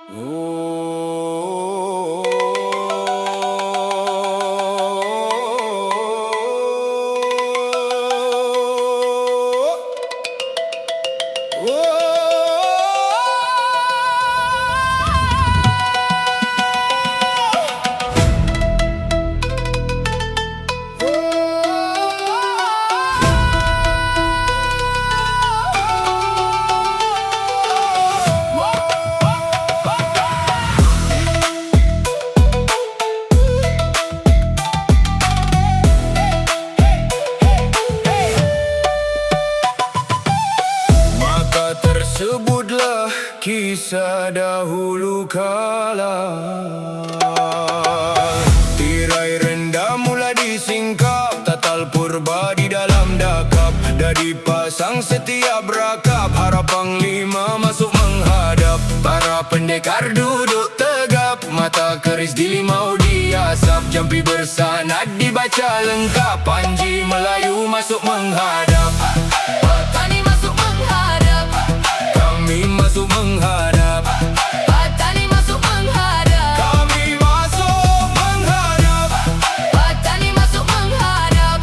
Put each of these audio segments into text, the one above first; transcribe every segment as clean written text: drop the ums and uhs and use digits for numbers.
Oh, sebutlah kisah dahulu kala. Tirai rendah mula disingkap, tatal purba di dalam dakap. Dah dipasang setiap rakap, harap panglima masuk menghadap. Para pendekar duduk tegap, mata keris di limau diasap. Jampi bersanad dibaca lengkap, Panji Melayu masuk menghadap. Petani masuk menghadap, Kami masuk menghadap. petani masuk menghadap, Kami masuk menghadap. petani masuk menghadap,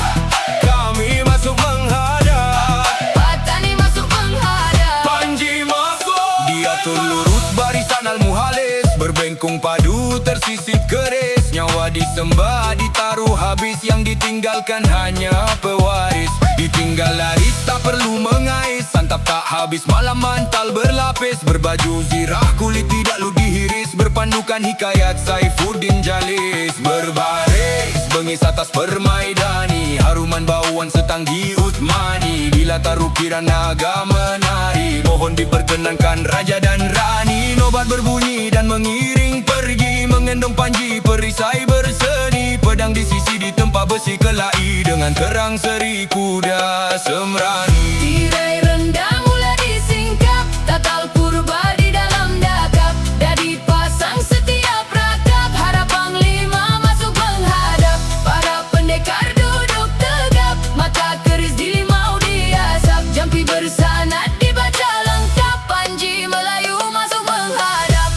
Kami masuk menghadap. petani masuk menghadap. Panji masuk. Diatur lurus barisan al-muhalis, berbengkung padu tersisip keris. Nyawa disembah ditaruh habis, yang ditinggalkan hanya pewaris. Ditinggal laris tak perlu mengais, santap tak habis malam mantal berlapis. Berbaju zirah kulit tidak lu dihiris, berpandukan hikayat Saifuddin Jalis. Berbaris bengis atas permaidani, haruman bauan setanggi Uthmani. Bila taruh ukiran naga menari, mohon diperkenankan raja dan rani. Nobat berbunyi dan mengiring pergi, mengendong Panji perisai berseni. Pedang di sisi ditempa besi kelahi, dengan terang seri kuda semrani. Tirai rendah mula disingkap, tatal purba di dalam dakap. Dah dipasang setiap rakap, harap panglima masuk menghadap. Para pendekar duduk tegap, mata keris di limau diasap. Jampi bersanad dibaca lengkap, Panji Melayu masuk menghadap.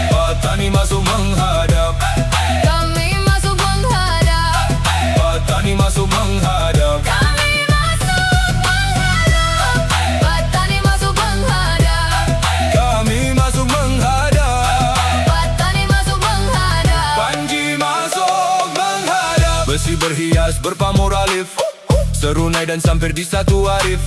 Petani masuk menghadap. Kami masuk menghadap, Petani masuk menghadap. kami masuk menghadap, petani masuk menghadap, Kami masuk menghadap. petani masuk menghadap. Panji masuk menghadap. Besi berhias berpamor alif, serunai dan sampir di satu arif.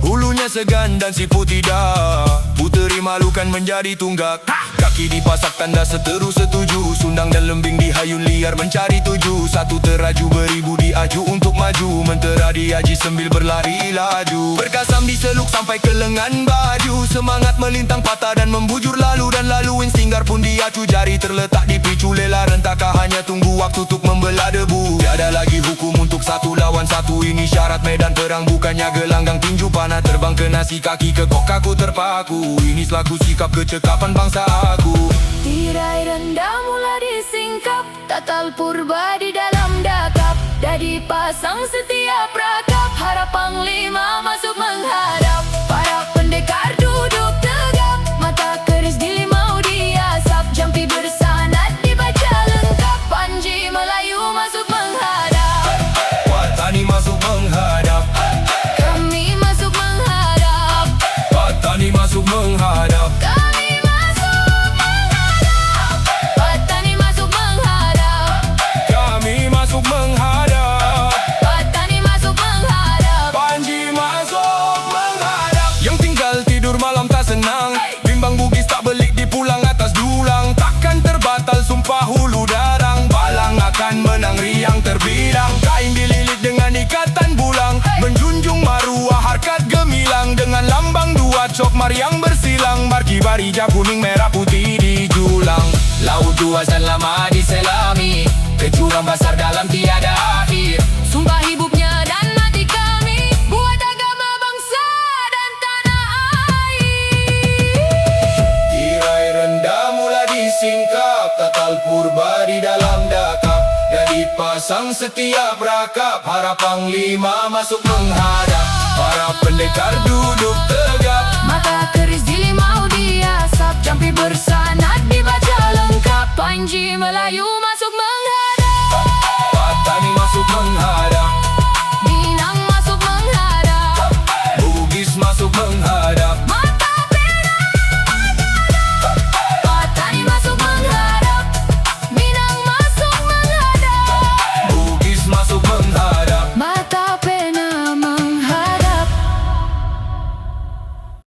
Hulunya segan dan sipu tidak, puteri malukan menjadi tunggak. Kaki dipasak tanda seteru setuju, sundang dan lembing dihayun liar mencari tuju. Satu teraju beribu diaju untuk maju, mentera diaji sambil berlari laju. Berkasam diseluk sampai ke lengan baju, semangat melintang patah dan membujur lalu. Dan lalu instinggar pun diacu, jari terletak di picu lela rentaka. Hanya tunggu waktu untuk membelah debu. Tiada lagi hukum untuk satu lawan satu, ini syarat medan perang bukannya gelanggang tinju panah. Terbang ke nasi kaki ke kok kaku terpaku, ini selaku sikap kecekapan bangsa aku. Tirai rendah mula disingkap, tatal purba di dalam dakap. Dah dipasang setiap rakap, harap panglima masuk menghadap. Para pendekar duduk tegap, mata keris di limau diasap. Jampi bersanad dibaca lengkap, Panji Melayu masuk menghadap. Petani masuk menghadap. Kami masuk menghadap, Petani masuk menghadap. kami masuk menghadap, petani masuk menghadap, Kami masuk menghadap. petani masuk menghadap. Panji masuk menghadap. Yang tinggal tidur malam tak senang, bimbang bugis tak belik dipulang atas dulang. Takkan terbatal sumpah hulu darang, balang akan menang riang terbidang. Kain dililit dengan ikatan bulang, menjunjung maruah harkat gemilang. Dengan lambang dua cok mariang bersilang, marki barija kuning merah putih di julang. Laut luas dan lama diselami, kecurangan besar dalam tiada akhir. Sumpah hidupnya dan mati kami, buat agama bangsa dan tanah air. Tirai rendah mula disingkap, tatal purba di dalam dakap. Dah dipasang setiap rakap, harap panglima masuk menghadap. Para pendekar duduk